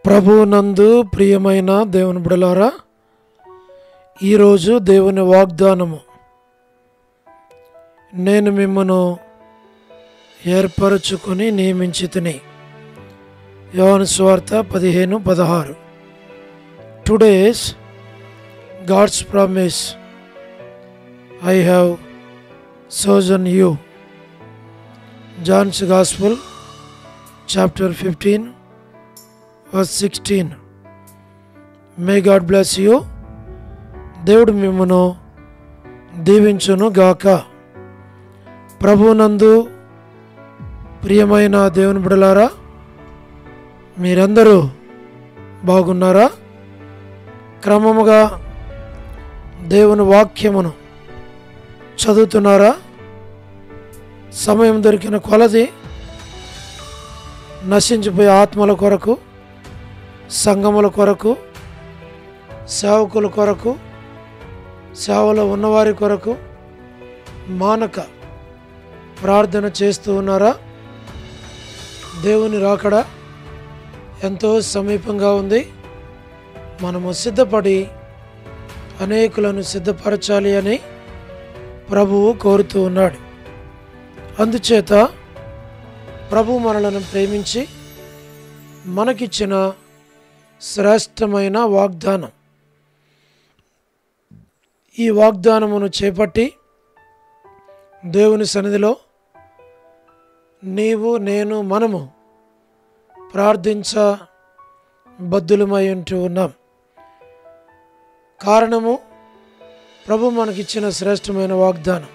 ప్రభువునందు ప్రియమైన దేవుని బిడ్డలారా, ఈరోజు దేవుని వాగ్దానము, నేను మిమ్మను ఏర్పరచుకొని నియమించితిని. యోహాను సువార్త 15:16. Today's God's promise, I have chosen you. John's Gospel chapter 15 verse 16. May God bless you. దేవుడు మిమ్మును దీవించును గాక. ప్రభువునందు ప్రియమైన దేవుని బిడ్డలారా, మీరందరూ బాగున్నారా? క్రమముగా దేవుని వాక్యమును చదువుతున్నారా? సమయం దొరికిన కొలది నశించిపోయే ఆత్మల కొరకు, సంఘముల కొరకు, సేవకుల కొరకు, సేవలో ఉన్నవారి కొరకు మానక ప్రార్థన చేస్తూ ఉన్నారా? దేవుని రాకడ ఎంతో సమీపంగా ఉంది. మనము సిద్ధపడి అనేకులను సిద్ధపరచాలి అని ప్రభువు కోరుతూ ఉన్నాడు. అందుచేత ప్రభు మనలను ప్రేమించి మనకిచ్చిన శ్రేష్టమైన వాగ్దానం, ఈ వాగ్దానమును చేపట్టి దేవుని సన్నిధిలో నీవు, నేను, మనము ప్రార్థించబద్ధులమై ఉంటూ ఉన్నాం. కారణము, ప్రభు మనకిచ్చిన శ్రేష్టమైన వాగ్దానం,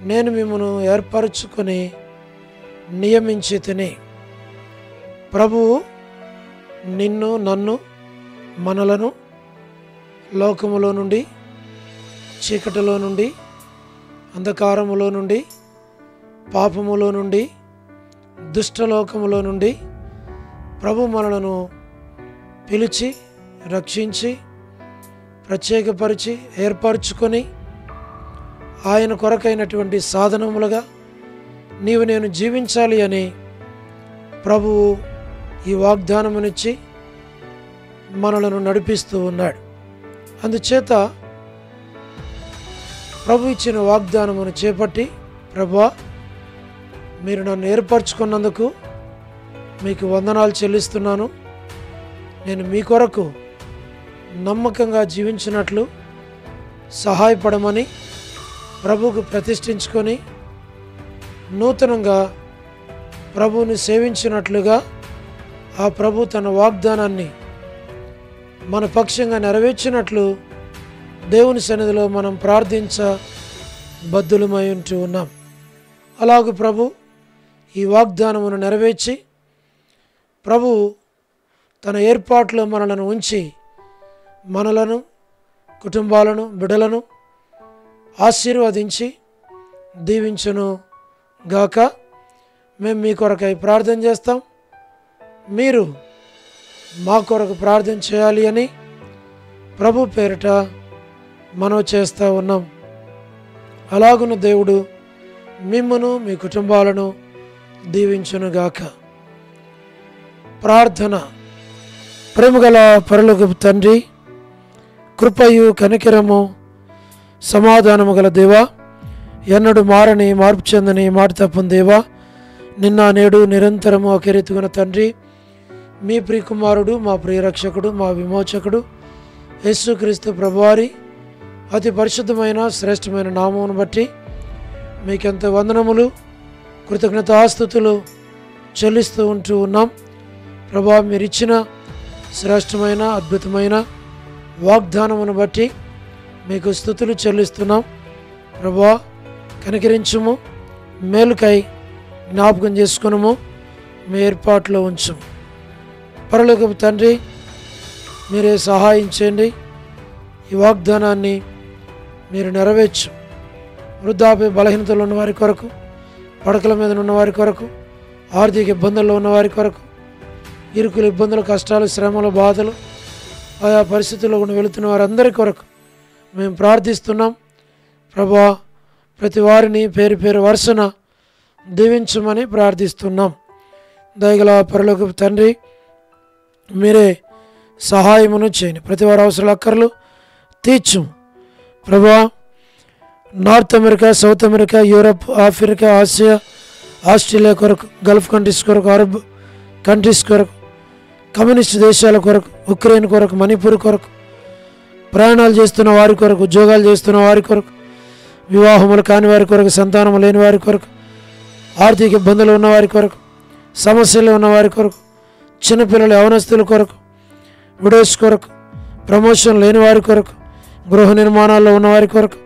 నేను మిమ్మను ఏర్పరచుకొని నియమించితిని. ప్రభువు నిన్ను, నన్ను, మనలను లోకములో నుండి, చీకటిలో నుండి, అంధకారములో నుండి, పాపములో నుండి, దుష్టలోకములో నుండి ప్రభు మనలను పిలిచి, రక్షించి, ప్రత్యేకపరిచి, ఏర్పరచుకొని ఆయన కొరకైనటువంటి సాధనములుగా నీవు నేను జీవించాలి అని ప్రభువు ఈ వాగ్దానమునిచ్చి మనలను నడిపిస్తూ ఉన్నాడు. అందుచేత ప్రభు ఇచ్చిన వాగ్దానమును చేపట్టి, ప్రభువా, మీరు నన్ను ఏర్పరచుకున్నందుకు మీకు వందనాలు చెల్లిస్తున్నాను. నేను మీ కొరకు నమ్మకంగా జీవించినట్లు సహాయపడమని ప్రభువుకు ప్రతిష్ఠించుకొని నూతనంగా ప్రభువుని సేవించినట్లుగా ఆ ప్రభు తన వాగ్దానాన్ని మన పక్షంగా నెరవేర్చినట్లు దేవుని సన్నిధిలో మనం ప్రార్థించబద్ధులమై ఉంటూ ఉన్నాం. అలాగే ప్రభు ఈ వాగ్దానమును నెరవేర్చి, ప్రభు తన ఏర్పాట్లో మనలను ఉంచి మనలను, కుటుంబాలను, బిడ్డలను ఆశీర్వదించి దీవించును గాక. మేము మీ కొరకై ప్రార్థన చేస్తాం, మీరు మా కొరకు ప్రార్థన చేయాలి అని ప్రభు పేరిట మనవి చేస్తూ ఉన్నాం. అలాగున దేవుడు మిమ్మును, మీ కుటుంబాలను దీవించును గాక. ప్రార్థన. ప్రేమగల పరలోకపు తండ్రి, కృపయు కనికరము సమాధానము గల దేవా, ఎన్నడు మారని, మార్పు చెందని, మాట తప్పని దేవా, నిన్న నేడు నిరంతరము ఒకేరీతిగున్న తండ్రి, మీ ప్రియకుమారుడు, మా ప్రియరక్షకుడు, మా విమోచకుడు యేసుక్రీస్తు ప్రభువారి అతి పరిశుద్ధమైన శ్రేష్టమైన నామమును బట్టి మీకెంత వందనములు, కృతజ్ఞతాస్తుతులు చెల్లిస్తూ ఉంటూ ఉన్నాం. ప్రభా, మీరిచ్చిన శ్రేష్టమైన అద్భుతమైన వాగ్దానమును బట్టి మీకు స్తుతులు చెల్లిస్తున్నాం. ప్రభువా, కనికరించుము, మేలుకై జ్ఞాపకం చేసుకునము, మీ ఏర్పాట్లో ఉంచుము. పరలోకపు తండ్రి, మీరే సహాయం చేయండి. ఈ వాగ్దానాన్ని మీరు నెరవేర్చు. వృద్ధాప్య బలహీనతలు ఉన్నవారి కొరకు, పడకల మీద ఉన్నవారి కొరకు, ఆర్థిక ఇబ్బందుల్లో ఉన్నవారి కొరకు, ఇరుకులు, ఇబ్బందులు, కష్టాలు, శ్రమలు, బాధలు, ఆయా పరిస్థితుల్లో కూడా వెళుతున్న వారందరి కొరకు మేము ప్రార్థిస్తున్నాం. ప్రభువా, ప్రతి వారిని పేరు పేరు వరుసన దీవించమని ప్రార్థిస్తున్నాం. దయగల పరలోకపు తండ్రి, మీరే సహాయమును చేయండి. ప్రతి వారి అవసరాల అక్కర్లు తీర్చు ప్రభువా. North America, south America, Europe, Africa, Asia, Australia కొరకు, గల్ఫ్ కంట్రీస్ కొరకు, అరబ్ కంట్రీస్ కొరకు, కమ్యూనిస్ట్ దేశాల కొరకు, ఉక్రెయిన్ కొరకు, మణిపూర్ కొరకు, ప్రయాణాలు చేస్తున్న వారి కొరకు, ఉద్యోగాలు చేస్తున్న వారి కొరకు, వివాహములు కాని వారి కొరకు, సంతానము లేని వారి కొరకు, ఆర్థిక ఇబ్బందులు ఉన్నవారి కొరకు, సమస్యలు ఉన్నవారి కొరకు, చిన్నపిల్లల యవనస్తుల కొరకు, విడోస్ కొరకు, ప్రమోషన్ లేని వారి కొరకు, గృహ నిర్మాణాల్లో ఉన్నవారి కొరకు,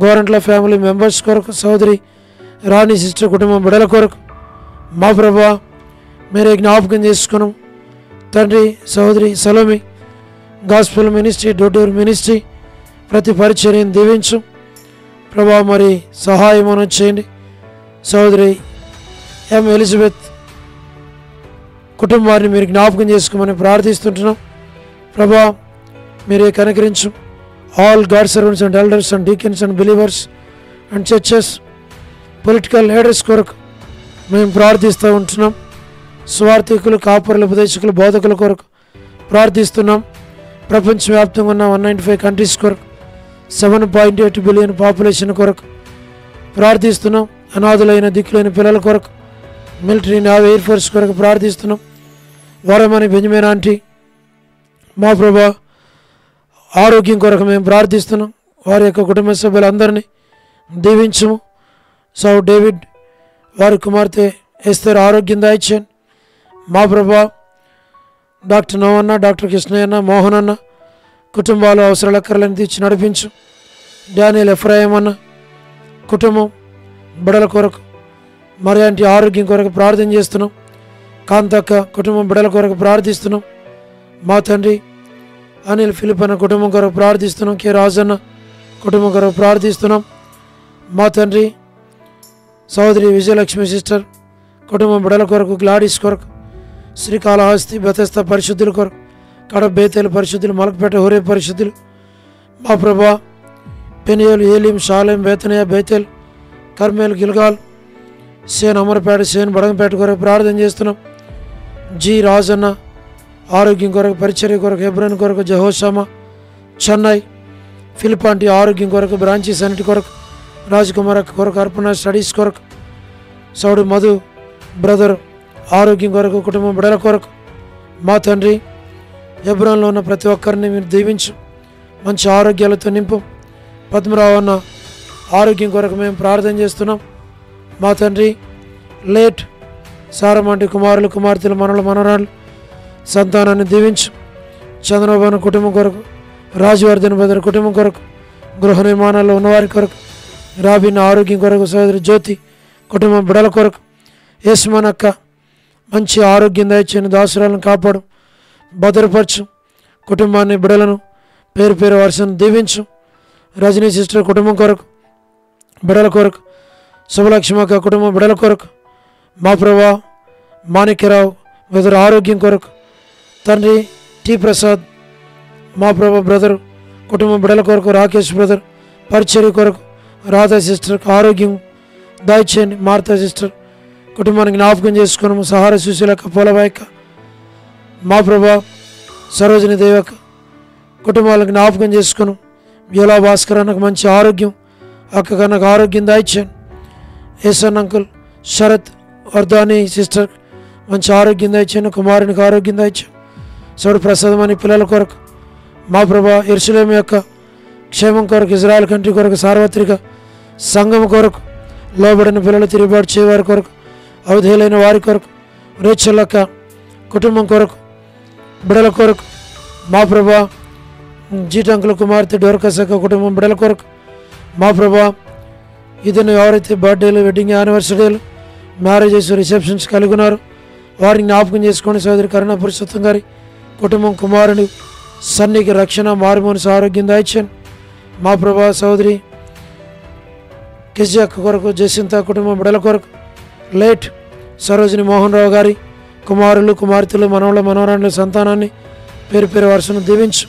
గోరంట్ల ఫ్యామిలీ మెంబర్స్ కొరకు, సోదరి రాణి సిస్టర్ కుటుంబం బిడల కొరకు మా ప్రభువా మీరే జ్ఞాపకం చేసుకున్నాం తండ్రి. సోదరి Salomi gospel ministry, door ministry ప్రతి పరిచర్యను దీవించు ప్రభా. మరి సహాయం చేయండి. సోదరి ఎం ఎలిజబెత్ కుటుంబాన్ని మీరు జ్ఞాపకం చేసుకోమని ప్రార్థిస్తుంటున్నాం ప్రభా. మీరే కనికరించు. All God servants and elders and deacons and believers and churches, political leaders కొరకు మేము ప్రార్థిస్తూ ఉంటున్నాం. స్వార్థికులు, కాపరులు, ఉపదేశకులు, బోధకుల కొరకు ప్రార్థిస్తున్నాం. ప్రపంచవ్యాప్తంగా ఉన్న 195 కంట్రీస్ కొరకు, 7.8 బిలియన్ పాపులేషన్ కొరకు ప్రార్థిస్తున్నాం. అనాథులైన దిక్కులైన పిల్లల కొరకు, మిలిటరీ, నేవీ, ఎయిర్ ఫోర్స్ కొరకు ప్రార్థిస్తున్నాం. వరమని బెంజమిన్ ఆంటీ మా ప్రభా ఆరోగ్యం కొరకు మేము ప్రార్థిస్తున్నాం. వారి యొక్క కుటుంబ సభ్యులందరినీ దీవించము. సౌ డేవిడ్ వారి కుమార్తె ఎస్తర్ ఆరోగ్యం దాయిచ్చాను మా ప్రభా. డాక్టర్ నోవన్న, డాక్టర్ కృష్ణయ్యన్న, మోహన్ అన్న కుటుంబాలు అవసరాల అక్కర్లను తీర్చి నడిపించు. డానియల్ ఎఫ్రాయిం అన్న కుటుంబం బిడల కొరకు, మరి అంటే ఆరోగ్యం కొరకు ప్రార్థన చేస్తున్నాం. కాంతక్క కుటుంబం బిడల కొరకు ప్రార్థిస్తున్నాం మా తండ్రి. అనిల్ ఫిలిప్ అన్న కుటుంబం కొరకు ప్రార్థిస్తున్నాం. కె రాజన్న కుటుంబం కొరకు ప్రార్థిస్తున్నాం మా తండ్రి. సోదరి విజయలక్ష్మి సిస్టర్ కుటుంబం బిడల కొరకు, గ్లాడీస్ కొరకు, శ్రీకాళహస్తి బెతస్తా పరిశుద్ధుల కొరకు, కడప బేతేలు పరిశుద్ధులు, మలకపేట హోరే పరిశుద్ధులు మా ప్రభా. పెనియేలు, ఏలీం, షాలేం, బేతనయ, బేతేల్, కర్మేల్, గిల్గాల్, సేన్ అమరపేట, సేన్ బడంగపేట కొరకు ప్రార్థన చేస్తున్నాం. జి రాజన్న ఆరోగ్యం కొరకు, పరిచర్య కొరకు, హెబ్రోన్ కొరకు, జహోషామా, చెన్నై, ఫిలిపాంటి ఆరోగ్యం కొరకు, బ్రాంచీస్ అన్నిటి కొరకు, రాజ్కుమార్ కొరకు, అర్పణ స్టడీస్ కొరకు, సౌడు మధు బ్రదర్ ఆరోగ్యం కొరకు, కుటుంబం బిడల కొరకు మా తండ్రి. హెబ్రోన్లో ఉన్న ప్రతి ఒక్కరిని మీరు దీవించు, మంచి ఆరోగ్యాలతో నింపు. పద్మరావు అన్న ఆరోగ్యం కొరకు మేము ప్రార్థన చేస్తున్నాం మా తండ్రి. లేట్ సారమంటి కుమారులు, కుమార్తెలు, మనరాళ్ళు సంతానాన్ని దీవించు. చంద్రబాబు కుటుంబం కొరకు, రాజవర్ధన్ బ్రదర్ కుటుంబం కొరకు, గృహ నిర్మాణాల్లో ఉన్నవారి కొరకు, రాబిన్ ఆరోగ్యం కొరకు, సోదరి జ్యోతి కుటుంబం బిడల కొరకు, యేసుమనక్క మంచి ఆరోగ్యం దయచేయని దాసురాలను కాపాడు, భద్రపరచు. కుటుంబాన్ని బిడలను పేరు పేరు వరుసను దీవించు. రజనీ సిస్టర్ కుటుంబం కొరకు బిడల కొరకు, శుభలక్ష్మక్క కుటుంబం బిడల కొరకు మా ప్రభా. మాణిక్యరావు బ్రదర్ ఆరోగ్యం కొరకు తండ్రి. టి ప్రసాద్ మా ప్రభా బ్రదర్ కుటుంబం బిడల కొరకు, రాకేష్ బ్రదర్ పరిచర్య కొరకు, రాధా సిస్టర్కి ఆరోగ్యం దయచేయండి. మార్తా సిస్టర్ కుటుంబానికి జ్ఞాపకం చేసుకున్నాము. సహార సుశీలక, పోలవాయక మా ప్రభా. సరోజిని దేవక కుటుంబాలకు జ్ఞాపకం చేసుకున్నాం. యోలా భాస్కర్ అన్నకు మంచి ఆరోగ్యం, అక్క కన్నకు ఆరోగ్యం దయచేయండి. ఏసన్ అంకుల్, శరత్ వర్ధాని సిస్టర్ మంచి ఆరోగ్యం దయచేయండి. కుమారునికి ఆరోగ్యం దయచేయండి. సౌడు ప్రసాదం అని పిల్లల కొరకు మా ప్రభా. యెరూషలేము యొక్క క్షేమం కొరకు, ఇజ్రాయెల్ కంట్రీ కొరకు, సార్వత్రిక సంఘం కొరకు, లోబడిన పిల్లలు తిరుగుబాటు చేయవారి కొరకు, అవధేయులైన వారి కొరకు, రేచల్లక్క కుటుంబం కొరకు, బిడల కొరకు మా ప్రభా. జీటంకుల కుమార్తె డోర్కసక్క కుటుంబం బిడల కొరకు మా ప్రభా. ఇతను ఎవరైతే బర్త్డేలు, వెడ్డింగ్ యానివర్సరీలు, మ్యారేజెస్, రిసెప్షన్స్ కలిగి ఉన్నారు వారిని జ్ఞాపకం చేసుకొని సోదరి కరుణ పురుషోత్తం గారి కుటుంబం, కుమారుని సన్నికి రక్షణ, మారుమోనిసి ఆరోగ్యం దాయిచ్చాను మా ప్రభా. సోదరి కిజక్క కొరకు, జసింత కుటుంబం బిడల కొరకు, లేట్ సరోజిని మోహన్ రావు గారి కుమారులు, కుమార్తెలు, మనవళ్ళ, మనవరాళ్ళ సంతానాన్ని పేరు పేరు వరుసను దీవించు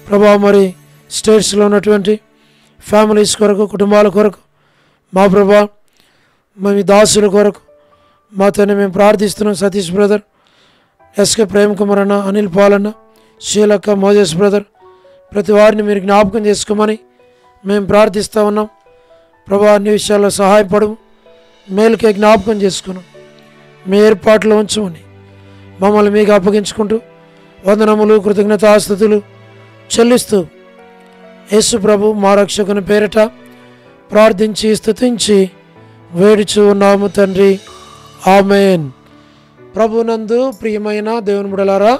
ప్రభా. మరి స్టేట్స్లో ఉన్నటువంటి ఫ్యామిలీస్ కొరకు, కుటుంబాల కొరకు మా ప్రభా. మీ దాసుల కొరకు మా తండ్రి మేము ప్రార్థిస్తున్నాం. సతీష్ బ్రదర్ ఎస్కే ప్రేమ్ కుమార్ అన్న, అనిల్ పాల్ అన్న, షీలక్క, మోజెస్ బ్రదర్, ప్రతి వారిని మీరు జ్ఞాపకం చేసుకోమని మేము ప్రార్థిస్తూ ఉన్నాం. ప్రభా, అన్ని విషయాల్లో సహాయపడు, మేలుకే జ్ఞాపకం చేసుకున్నాం, మీ ఏర్పాట్లో ఉంచమని మమ్మల్ని మీకు అప్పగించుకుంటూ వందనములు, కృతజ్ఞతాస్తుతులు చెల్లిస్తూ యేసు ప్రభు మా రక్షకుని పేరిట ప్రార్థించి స్తుతించి వేడుచు ఉన్నాము తండ్రి, ఆమేన్. ప్రభునందు ప్రియమైన దేవుని బిడ్డలారా,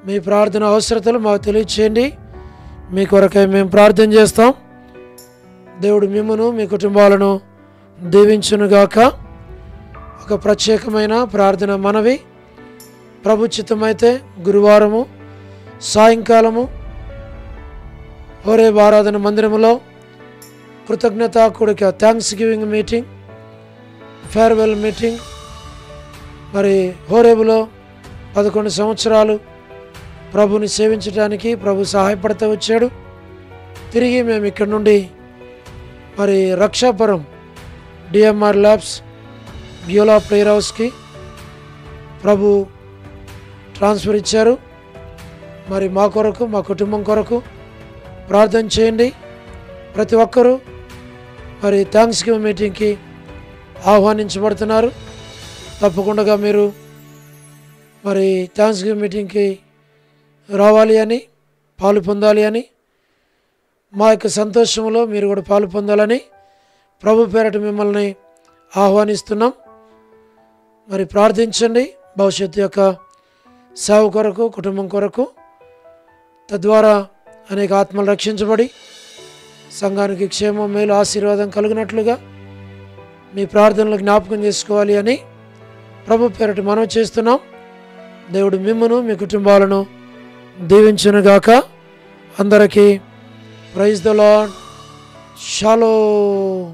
మీ ప్రార్థన అవసరతలు మాకు తెలియచేయండి. మీ కొరకై మేము ప్రార్థన చేస్తాం. దేవుడు మిమ్మును, మీ కుటుంబాలను దీవించునుగాక. ఒక ప్రత్యేకమైన ప్రార్థన మనవి. ప్రభు చిత్తమైతే గురువారము సాయంకాలము హోరేబ్ ఆరాధన మందిరములో కృతజ్ఞతా కూడిక, thanks giving meeting, farewell meeting. మరి హోరేబులో 11 సంవత్సరాలు ప్రభుని సేవించడానికి ప్రభు సహాయపడుతూ వచ్చాడు. తిరిగి మేము ఇక్కడ నుండి మరి Rakshapuram DMR labs Beulah prayer హౌస్కి ప్రభు ట్రాన్స్ఫర్ ఇచ్చారు. మరి మా కొరకు, మా కుటుంబం కొరకు ప్రార్థన చేయండి. ప్రతి ఒక్కరూ మరి థ్యాంక్స్ గివింగ్ మీటింగ్కి ఆహ్వానించబడుతున్నారు. తప్పకుండా మీరు మరి థ్యాంక్స్ గివింగ్ మీటింగ్కి రావాలి అని, పాలు పొందాలి అని, మా యొక్క సంతోషంలో మీరు కూడా పాలు పొందాలని ప్రభు పేరట మిమ్మల్ని ఆహ్వానిస్తున్నాం. మరి ప్రార్థించండి భవిష్యత్తు యొక్క సేవ కొరకు, కుటుంబం కొరకు. తద్వారా అనేక ఆత్మలు రక్షించబడి సంఘానికి క్షేమం, మేలు, ఆశీర్వాదం కలిగినట్లుగా మీ ప్రార్థనలు జ్ఞాపకం చేసుకోవాలి అని ప్రభు పేరట మనవి చేస్తున్నాం. దేవుడు మిమ్మును, మీ కుటుంబాలను దీవించునుగాక. అందరికీ ప్రైజ్ ద లార్డ్. షాలోమ్.